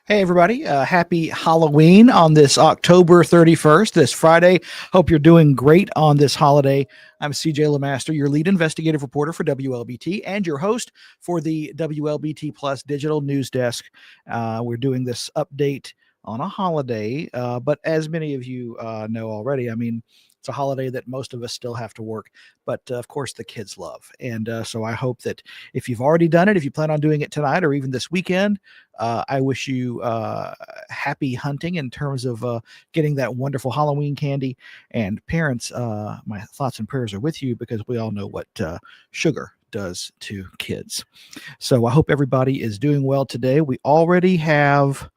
Hey, everybody. Happy Halloween on this October 31st, this Friday. Hope you're doing great on this holiday. I'm CJ LeMaster, your lead investigative reporter for WLBT and your host for the WLBT Plus Digital News Desk. We're doing this update on a holiday, but as many of you know already, it's a holiday that most of us still have to work, but of course the kids love. And so I hope that if you've already done it, if you plan on doing it tonight or even this weekend, I wish you happy hunting in terms of getting that wonderful Halloween candy. And parents, my thoughts and prayers are with you because we all know what sugar does to kids. So I hope everybody is doing well today. We already have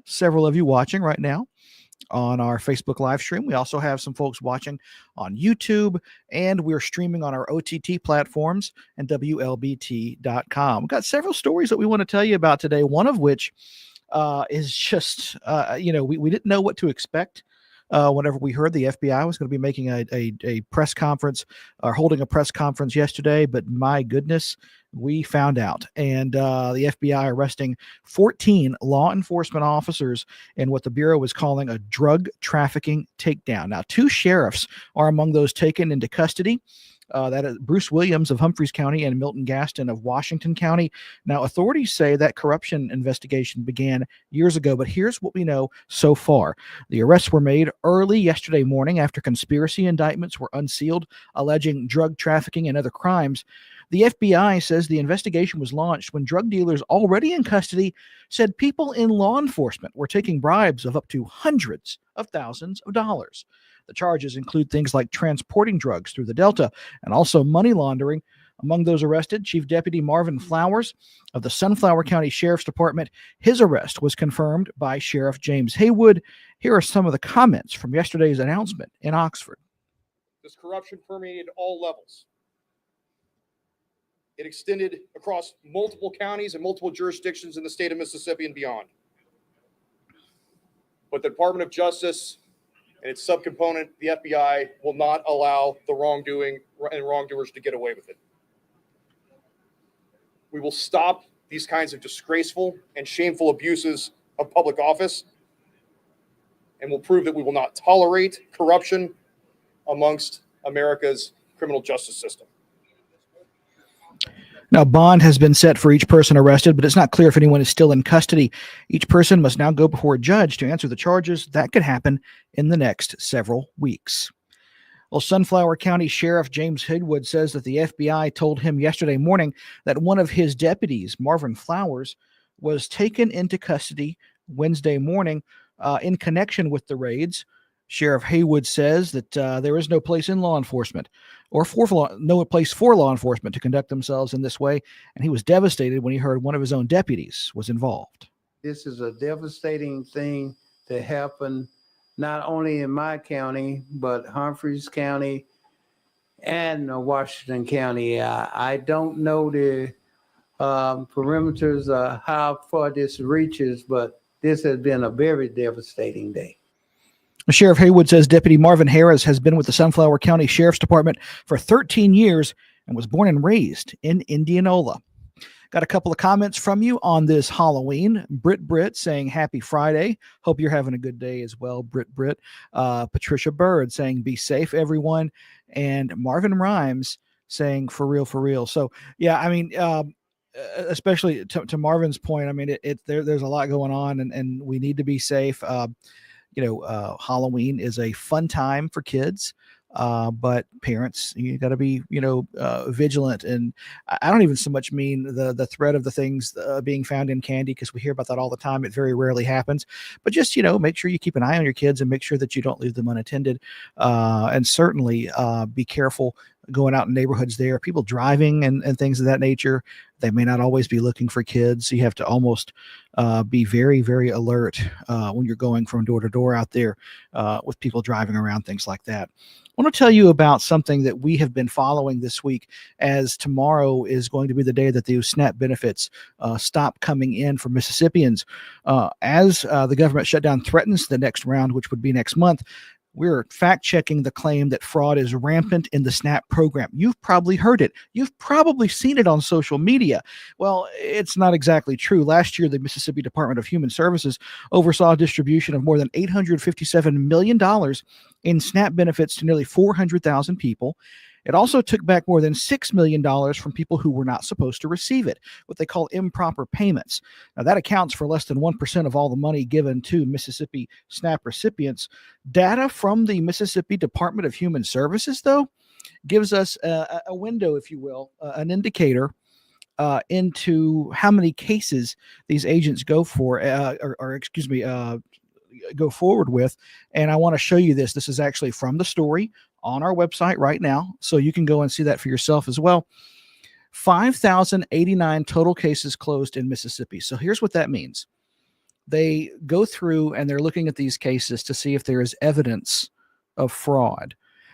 several of you watching right now on our Facebook live stream. We also have some folks watching on YouTube, and we're streaming on our OTT platforms and WLBT.com. We've got several stories that we want to tell you about today, one of which is just, we didn't know what to expect. Whenever we heard the FBI was going to be making a press conference or holding a press conference yesterday, but my goodness, we found out. And the FBI arresting 14 law enforcement officers in what the Bureau is calling a drug trafficking takedown. Now, 2 sheriffs are among those taken into custody. That is Bruce Williams of Humphreys County and Milton Gaston of Washington County. Now, authorities say that corruption investigation began years ago, but here's what we know so far. The arrests were made early yesterday morning after conspiracy indictments were unsealed, alleging drug trafficking and other crimes. The FBI says the investigation was launched when drug dealers already in custody said people in law enforcement were taking bribes of up to hundreds of thousands of dollars. The charges include things like transporting drugs through the Delta and also money laundering. Among those arrested, Chief Deputy Marvin Flowers of the Sunflower County Sheriff's Department. His arrest was confirmed by Sheriff James Haywood. Here are some of the comments from yesterday's announcement in Oxford. This corruption permeated all levels. It extended across multiple counties and multiple jurisdictions in the state of Mississippi and beyond. But the Department of Justice and its subcomponent, the FBI, will not allow the wrongdoing and wrongdoers to get away with it. We will stop these kinds of disgraceful and shameful abuses of public office, and will prove that we will not tolerate corruption amongst America's criminal justice system. Now, bond has been set for each person arrested, but it's not clear if anyone is still in custody. Each person must now go before a judge to answer the charges. That could happen in the next several weeks. Well, Sunflower County Sheriff James Haywood says that the FBI told him yesterday morning that one of his deputies, Marvin Flowers, was taken into custody Wednesday morning in connection with the raids. Sheriff Haywood says that there is no place in law enforcement or no place for law enforcement to conduct themselves in this way, and he was devastated when he heard one of his own deputies was involved. This is a devastating thing to happen not only in my county, but Humphreys County and Washington County. I don't know the perimeters how far this reaches, but this has been a very devastating day. Sheriff Haywood says Deputy Marvin Harris has been with the Sunflower County Sheriff's Department for 13 years and was born and raised in Indianola. Got a couple of comments from you on this Halloween. Britt saying happy Friday. Hope you're having a good day as well, Britt. Patricia Bird saying be safe, everyone. And Marvin Rhymes saying for real. So, yeah, I mean, especially to Marvin's point, I mean, there's a lot going on and we need to be safe. Halloween is a fun time for kids. But parents, you got to be, vigilant. And I don't even so much mean the threat of the things being found in candy, because we hear about that all the time. It very rarely happens. But just, make sure you keep an eye on your kids and make sure that you don't leave them unattended. And certainly be careful going out in neighborhoods there. People driving and things of that nature, they may not always be looking for kids. So you have to almost be very, very alert when you're going from door to door out there with people driving around, things like that. I want to tell you about something that we have been following this week, as tomorrow is going to be the day that the SNAP benefits stop coming in for Mississippians. As the government shutdown threatens the next round, which would be next month, we're fact-checking the claim that fraud is rampant in the SNAP program. You've probably heard it. You've probably seen it on social media. Well, it's not exactly true. Last year, the Mississippi Department of Human Services oversaw a distribution of more than $857 million in SNAP benefits to nearly 400,000 people. It also took back more than $6 million from people who were not supposed to receive it, what they call improper payments. Now, that accounts for less than 1% of all the money given to Mississippi SNAP recipients. Data from the Mississippi Department of Human Services, though, gives us a window, if you will, an indicator into how many cases these agents go forward with. And I want to show you this. This is actually from the story on our website right now, so you can go and see that for yourself as well. 5,089 total cases closed in Mississippi. So here's what that means. They go through and they're looking at these cases to see if there is evidence of fraud.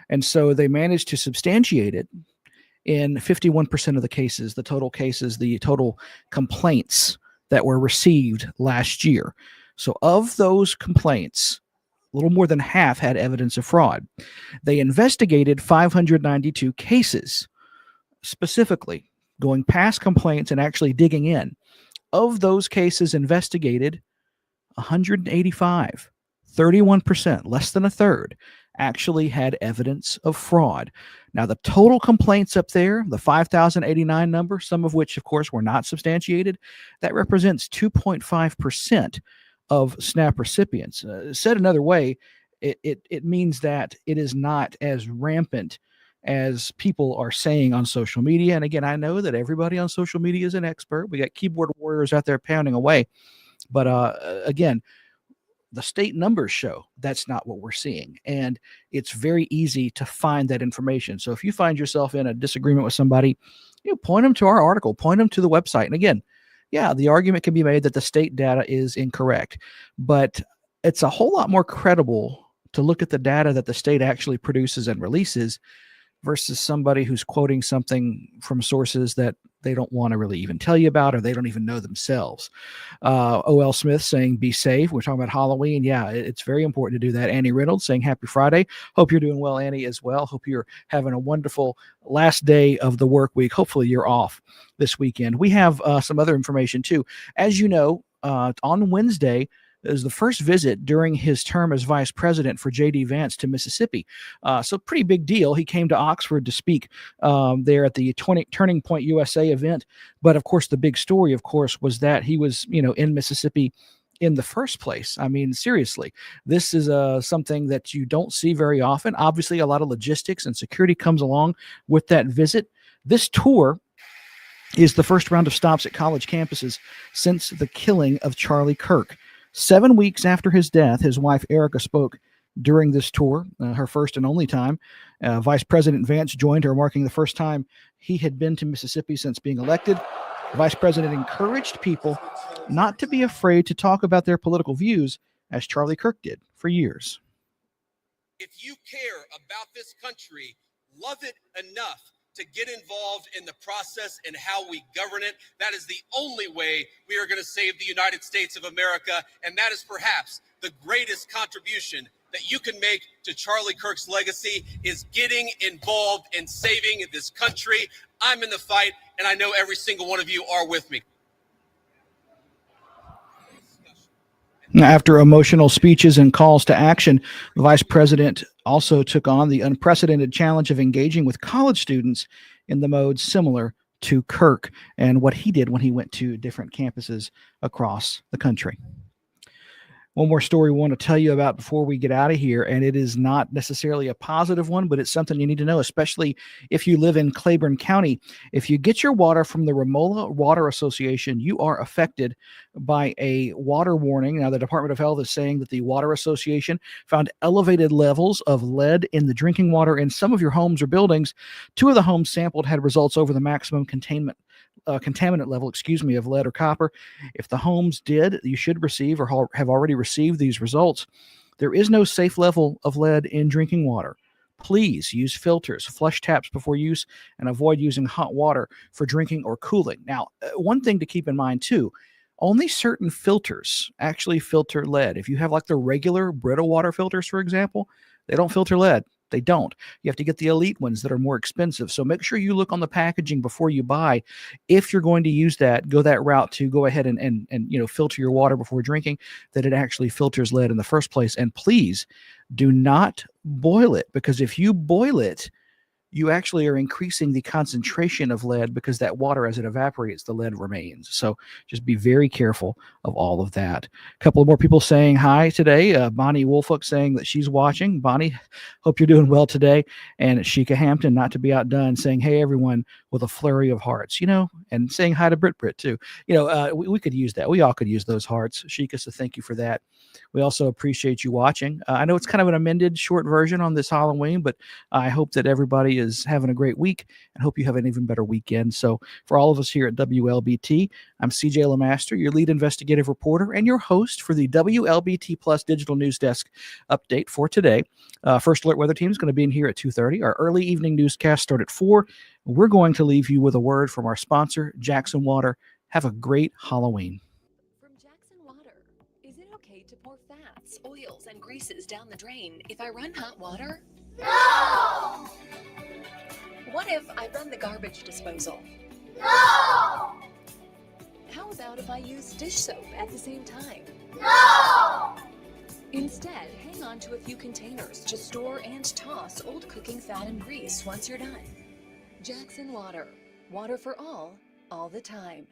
And so they managed to substantiate it in 51% of the cases, the total complaints that were received last year. So of those complaints, a little more than half had evidence of fraud. They investigated 592 cases, specifically going past complaints and actually digging in. Of those cases investigated, 185, 31%, less than a third, actually had evidence of fraud. Now, the total complaints up there, the 5,089 number, some of which, of course, were not substantiated, that represents 2.5% of SNAP recipients. Said another way, it means that it is not as rampant as people are saying on social media. And again, I know that everybody on social media is an expert. We got keyboard warriors out there pounding away. But again, the state numbers show that's not what we're seeing. And it's very easy to find that information. So if you find yourself in a disagreement with somebody, point them to our article, point them to the website. And again, yeah, the argument can be made that the state data is incorrect, but it's a whole lot more credible to look at the data that the state actually produces and releases versus somebody who's quoting something from sources that they don't want to really even tell you about, or they don't even know themselves. O.L. Smith saying, be safe. We're talking about Halloween. Yeah, it's very important to do that. Annie Reynolds saying, happy Friday. Hope you're doing well, Annie, as well. Hope you're having a wonderful last day of the work week. Hopefully you're off this weekend. We have some other information too. As you know, on Wednesday, is the first visit during his term as vice president for J.D. Vance to Mississippi. So pretty big deal. He came to Oxford to speak there at the Turning Point USA event. But of course, the big story, of course, was that he was, in Mississippi in the first place. I mean, seriously, this is something that you don't see very often. Obviously, a lot of logistics and security comes along with that visit. This tour is the first round of stops at college campuses since the killing of Charlie Kirk. 7 weeks after his death, his wife Erica spoke during this tour, her first and only time. Vice President Vance joined her, marking the first time he had been to Mississippi since being elected. The Vice President encouraged people not to be afraid to talk about their political views, as Charlie Kirk did for years. If you care about this country, love it enough to get involved in the process and how we govern it, that is the only way we are going to save the United States of America. And that is perhaps the greatest contribution that you can make to Charlie Kirk's legacy, is getting involved in saving this country. I'm in the fight, and I know every single one of you are with me. After emotional speeches and calls to action, the vice president also took on the unprecedented challenge of engaging with college students in the mode similar to Kirk and what he did when he went to different campuses across the country. One more story we want to tell you about before we get out of here, and it is not necessarily a positive one, but it's something you need to know, especially if you live in Claiborne County. If you get your water from the Romola Water Association, you are affected by a water warning. Now, the Department of Health is saying that the Water Association found elevated levels of lead in the drinking water in some of your homes or buildings. 2 of the homes sampled had results over the maximum contaminant level, of lead or copper. If the homes did, you should receive or have already received these results. There is no safe level of lead in drinking water. Please use filters, flush taps before use, and avoid using hot water for drinking or cooling. Now, one thing to keep in mind too, only certain filters actually filter lead. If you have like the regular Brita water filters, for example, they don't filter lead. They don't. You have to get the elite ones that are more expensive. So make sure you look on the packaging before you buy. If you're going to use that, go that route to go ahead and filter your water before drinking, that it actually filters lead in the first place. And please do not boil it, because if you boil it, you actually are increasing the concentration of lead, because that water, as it evaporates, the lead remains. So just be very careful of all of that. A couple of more people saying hi today. Bonnie Wolfook saying that she's watching. Bonnie, hope you're doing well today. And Sheikah Hampton, not to be outdone, saying, hey, everyone, with a flurry of hearts, and saying hi to Brit too. We could use that. We all could use those hearts. Sheikah, so thank you for that. We also appreciate you watching. I know it's kind of an amended short version on this Halloween, but I hope that everybody is having a great week and hope you have an even better weekend. So for all of us here at WLBT, I'm CJ LeMaster, your lead investigative reporter and your host for the WLBT Plus Digital News Desk update for today. First Alert Weather Team is going to be in here at 2:30. Our early evening newscast start at 4. We're going to leave you with a word from our sponsor, Jackson Water. Have a great Halloween. From Jackson Water, is it okay to pour fats, oils, and greases down the drain if I run hot water? No! What if I run the garbage disposal? No! How about if I use dish soap at the same time? No! Instead, hang on to a few containers to store and toss old cooking fat and grease once you're done. Jackson Water. Water for all the time.